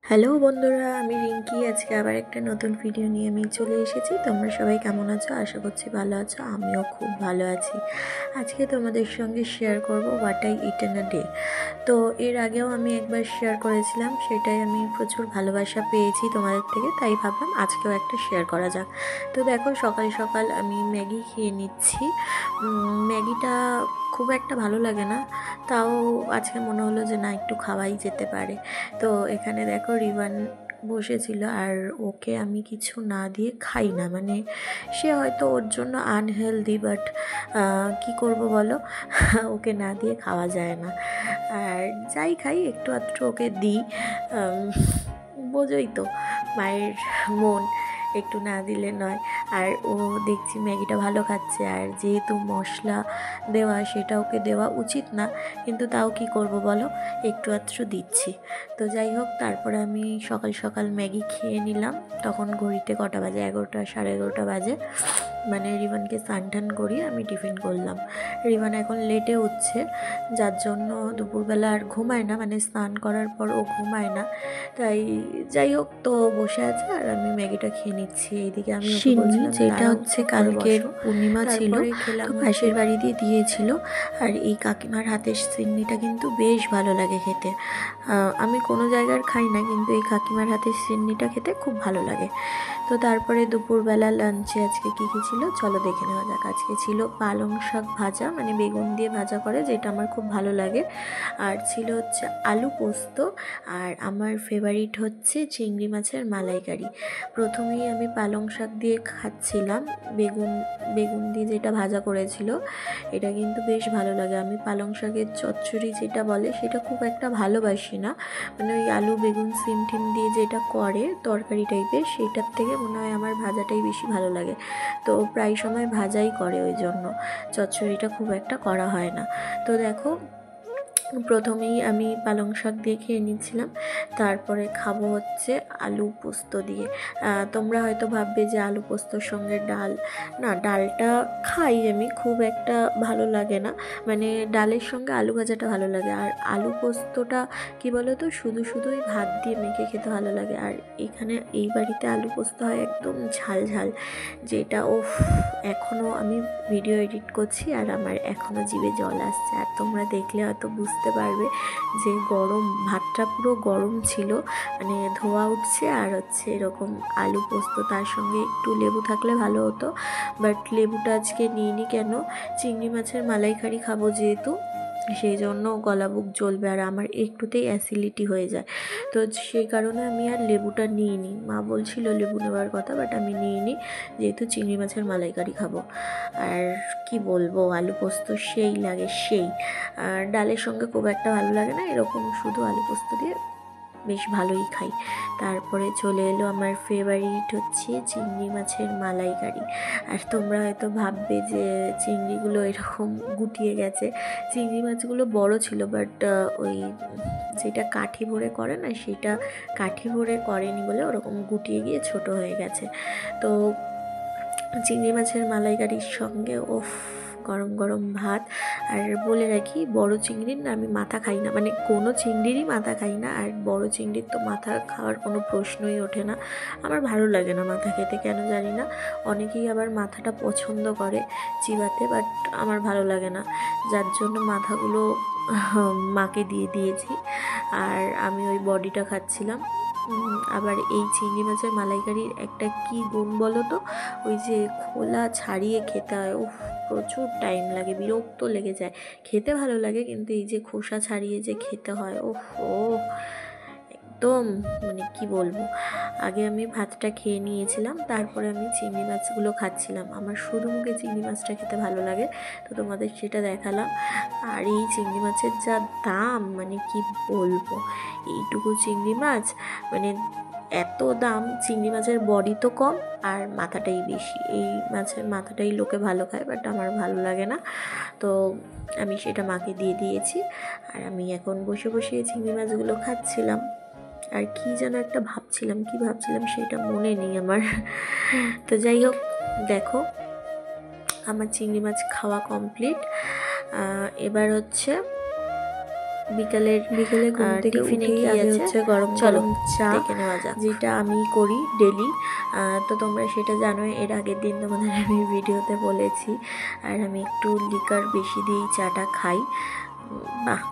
Hello বন্ধুরা, আমি রিঙ্কি। আজকে আবার একটা নতুন ভিডিও নিয়ে আমি চলে এসেছি। তোমরা সবাই কেমন আছো? আশা করছি ভালো আছো। আমিও খুব ভালো আছি। আজকে তোমাদের সঙ্গে শেয়ার করব what I it in a day. তো এর আগেও আমি একবার শেয়ার করেছিলাম, সেটাই আমি প্রচুর ভালোবাসা পেয়েছি তোমাদের থেকে, তাই ভাবলাম আজকেও একটা শেয়ার করা যাক। তো দেখো, সকাল সকাল আমি ম্যাগি খেয়ে নিচ্ছি। ম্যাগিটা খুব একটা ভালো লাগে না, তাও আজকে মনে হলো যে না, একটু খাওয়াই যেতে পারে। তো এখানে দেখো, রিবান বসেছিল, আর ওকে আমি কিছু না দিয়ে খাই না। মানে সে হয়তো ওর জন্য আনহেলদি, বাট কি করব বলো, ওকে না দিয়ে খাওয়া যায় না। আর যাই খাই একটু আধটু ওকে দিই। বোঝোই তো মায়ের মন, একটু না দিলে নয়। আর ও দেখছি ম্যাগিটা ভালো খাচ্ছে, আর যেহেতু মশলা দেওয়া, সেটা ওকে দেওয়া উচিত না, কিন্তু তাও কি করব বলো, একটু আধটু দিচ্ছি। তো যাই হোক, তারপরে আমি সকাল সকাল ম্যাগি খেয়ে নিলাম। তখন ঘড়িতে কটা বাজে, 11টা, সাড়ে 11টা বাজে। মানে রিবানকে স্নান টান করিয়ে আমি টিফিন করলাম। রিবান এখন লেটে উঠছে, যার জন্য দুপুরবেলা আর ঘুমায় না, মানে স্নান করার পর ও ঘুমায় না। তাই যাই হোক, তো বসে আছে আর আমি ম্যাগিটা খেয়ে নিচ্ছি। এইদিকে আমি ওকে বলছিলাম যেটা হচ্ছে কালকের পূর্ণিমা ছিল, তো পাশের বাড়ি দিয়ে দিয়েছিল। আর এই কাকিমার হাতের সিন্নিটা কিন্তু বেশ ভালো লাগে খেতে। আমি কোনো জায়গার খাই না, কিন্তু এই কাকিমার হাতের সিন্নিটা খেতে খুব ভালো লাগে। তো তারপরে দুপুরবেলা লাঞ্চে আজকে কী কী ছিল চলো দেখে নেওয়া যাক। আজকে ছিল পালং শাক ভাজা, মানে বেগুন দিয়ে ভাজা করে, যেটা আমার খুব ভালো লাগে। আর ছিল হচ্ছে আলু পোস্ত, আর আমার ফেভারিট হচ্ছে চিংড়ি মাছের মালাইকারি। প্রথমেই আমি পালং শাক দিয়ে খাচ্ছিলাম, বেগুন বেগুন দিয়ে যেটা ভাজা করেছিল, এটা কিন্তু বেশ ভালো লাগে। আমি পালং শাকের চচ্চড়ি যেটা বলে, সেটা খুব একটা ভালোবাসি না। মানে ওই আলু বেগুন সিম টিম দিয়ে যেটা করে তরকারি টাইপের, সেটার থেকে মনে হয় আমার ভাজাটাই বেশি ভালো লাগে। তো প্রায় সময় ভাজাই করে, ওই জন্য চচ্চড়িটা খুব একটা করা হয় না। তো দেখো, প্রথমেই আমি পালং শাক দিয়ে খেয়ে নিচ্ছিলাম, তারপরে খাবো হচ্ছে আলু পোস্ত দিয়ে। তোমরা হয়তো ভাববে যে আলু পোস্তর সঙ্গে ডাল, না, ডালটা খাই আমি, খুব একটা ভালো লাগে না। মানে ডালের সঙ্গে আলু ভাজাটা ভালো লাগে, আর আলু পোস্তটা কি বলো তো, শুধু শুধুই ভাত দিয়ে মেখে খেতে ভালো লাগে। আর এখানে এই বাড়িতে আলু পোস্ত হয় একদম ঝাল ঝাল, যেটা এখনও আমি ভিডিও এডিট করছি আর আমার এখনও জিভে জল আসছে। আর তোমরা দেখলে হয়তো বুঝতে পারবে যে গরম ভাতটা পুরো গরম ছিল, মানে ধোয়া উঠছে। আর হচ্ছে এরকম আলু পোস্ত, তার সঙ্গে একটু লেবু থাকলে ভালো হতো, বাট লেবুটা আজকে নিইনি। কেন? চিংড়ি মাছের মালাইকারি খাবো যেহেতু, সেই জন্য গলা বুক জ্বলবে, আর আমার একটুতেই অ্যাসিডিটি হয়ে যায়। তো সেই কারণে আমি আর লেবুটা নিইনি। মা বলছিল লেবু নেওয়ার কথা, বাট আমি নিইনি, যেহেতু চিংড়ি মাছের মালাইকারি খাবো। আর কি বলবো, আলু পোস্ত সেই লাগে, সেই। আর ডালের সঙ্গে খুব একটা ভালো লাগে না, এরকম শুধু আলু পোস্ত দিয়ে বেশ ভালোই খাই। তারপরে চলে এলো আমার ফেভারিট হচ্ছে চিংড়ি মাছের মালাইকারি। আর তোমরা হয়তো ভাববে যে চিংড়িগুলো এরকম গুটিয়ে গেছে। চিংড়ি মাছগুলো বড় ছিল, বাট ওই যেটা কাঠি ভরে করে না, সেটা কাঠি ভরে করেনি বলে ওরকম গুটিয়ে গিয়ে ছোট হয়ে গেছে। তো চিংড়ি মাছের মালাইকারির সঙ্গে গরম গরম ভাত। আর বলে রাখি, বড় চিংড়ির না আমি মাথা খাই না, মানে কোনো চিংড়িরই মাথা খাই না। আর বড় চিংড়ির তো মাথা খাওয়ার কোনো প্রশ্নই ওঠে না, আমার ভালো লাগে না মাথা খেতে, কেন জানি না। অনেকেই আবার মাথাটা পছন্দ করে চিবাতে, বাট আমার ভালো লাগে না, যার জন্য মাথাগুলো মাকে দিয়ে দিয়েছি। আর আমি ওই বডিটা খাচ্ছিলাম। আবার এই চিংড়ি মাছের মালাইকারির একটা কি গুণ বলো তো, ওই যে খোলা ছাড়িয়ে খেতে হয়, প্রচুর টাইম লাগে, বিরক্ত লেগে যায়। খেতে ভালো লাগে, কিন্তু এই যে খোসা ছাড়িয়ে যে খেতে হয়, একদম, মানে কি বলবো। আগে আমি ভাতটা খেয়ে নিয়েছিলাম, তারপরে আমি চিংড়ি মাছগুলো খাচ্ছিলাম। আমার শুধু মুখে চিংড়ি মাছটা খেতে ভালো লাগে, তো তোমাদের সেটা দেখালাম। আর এই চিংড়ি মাছের যা দাম, মানে কি বলবো, এইটুকু চিংড়ি মাছ, মানে এত দাম। চিংড়ি মাছের বডি তো কম, আর মাথাটাই বেশি। এই মাছের মাথাটাই লোকে ভালো খায়, বাট আমার ভালো লাগে না। তো আমি সেটা মাকে দিয়ে দিয়েছি, আর আমি এখন বসে বসে চিংড়ি মাছগুলো খাচ্ছিলাম। আর কি যেন একটা ভাবছিলাম সেটা মনে নেই আমার। তো যাই হোক, দেখো আমার চিংড়ি মাছ খাওয়া কমপ্লিট। এবার হচ্ছে বিকেলে ঘুম থেকে টিফিনে উঠেই কি আগে আছে হচ্ছে গরম চলো গরম চা দেখে নেওয়া যাক। যেটা আমি করি ডেলি। তো তোমরা সেটা জানোই, এর আগের দিন তোমাদের আমি ভিডিওতে বলেছি। আর আমি একটু লিকার বেশি দিয়েই চাটা খাই। বাহ,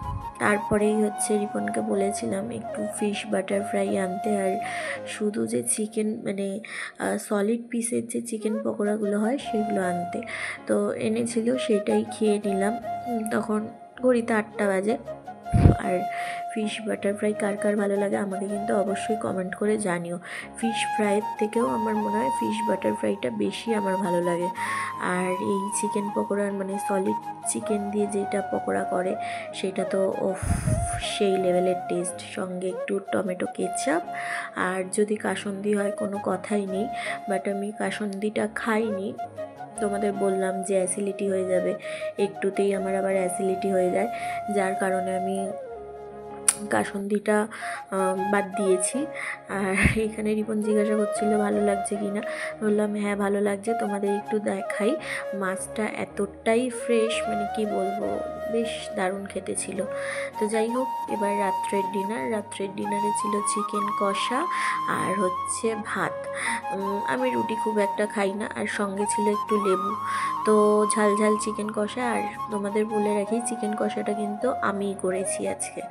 তারপরেই হচ্ছে রিপনকে বলেছিলাম একটু ফিশ বাটার ফ্রাই আনতে, আর শুধু যে চিকেন মানে সলিড পিসের যে চিকেন পকোড়াগুলো হয় সেগুলো আনতে। তো এনেছিল, সেটাই খেয়ে নিলাম। তখন ঘড়িতে 8টা বাজে। আর ফিশ বাটার ফ্রাই কার কার ভালো লাগে আমাকে কিন্তু অবশ্যই কমেন্ট করে জানিও। ফিশ ফ্রাইয়ের থেকেও আমার মনে হয় ফিশ বাটার ফ্রাইটা বেশি আমার ভালো লাগে। আর এই চিকেন পকোড়ার মানে সলিড চিকেন দিয়ে যেটা পকোড়া করে সেটা তো সেই লেভেলের টেস্ট, সঙ্গে একটু টমেটো কেচাপ। আর যদি কাসুন্দি হয় কোনো কথাই নেই, বাট আমি কাসুন্দিটা খাইনি। তোমাদের বললাম যে অ্যাসিডিটি হয়ে যাবে, একটুতেই আমার আবার অ্যাসিডিটি হয়ে যায়, যার কারণে আমি কাসুন্দিটা বাদ দিয়েছি। আর এখানে রিপন জিজ্ঞাসা করছিল ভালো লাগছে কি না, বললাম হ্যাঁ ভালো লাগছে। তোমাদের একটু দেখাই, মাছটা এতটাই ফ্রেশ, মানে কি বলবো, বেশ দারুণ খেতে ছিল। তো যাই হোক, এবার রাত্রের ডিনারে ছিল চিকেন কষা আর হচ্ছে ভাত। আমি রুটি খুব একটা খাই না, আর সঙ্গে ছিল একটু লেবু। তো ঝাল ঝাল চিকেন কষা। আর তোমাদের বলে রাখি, চিকেন কষাটা কিন্তু আমিই করেছি আজকে।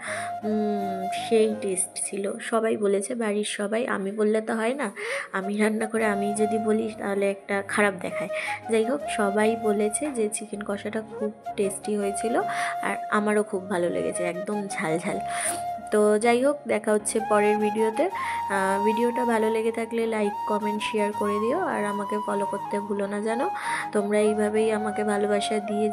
সেই টেস্ট ছিল, সবাই বলেছে, বাড়ির সবাই। আমি বললে তো হয় না, আমি রান্না করে আমি যদি বলি তাহলে একটা খারাপ দেখায়। যাই হোক, সবাই বলেছে যে চিকেন কষাটা খুব টেস্টি হয়েছিল, আর আমারও খুব ভালো লেগেছে, একদম ঝাল ঝাল। তো যাই হোক, দেখা হচ্ছে পরের ভিডিওতে। ভিডিওটা ভালো লেগে থাকলে লাইক কমেন্ট শেয়ার করে দিও, আর আমাকে ফলো করতে ভুলো না, জানো তোমরা এইভাবেই আমাকে ভালোবাসা দিয়ে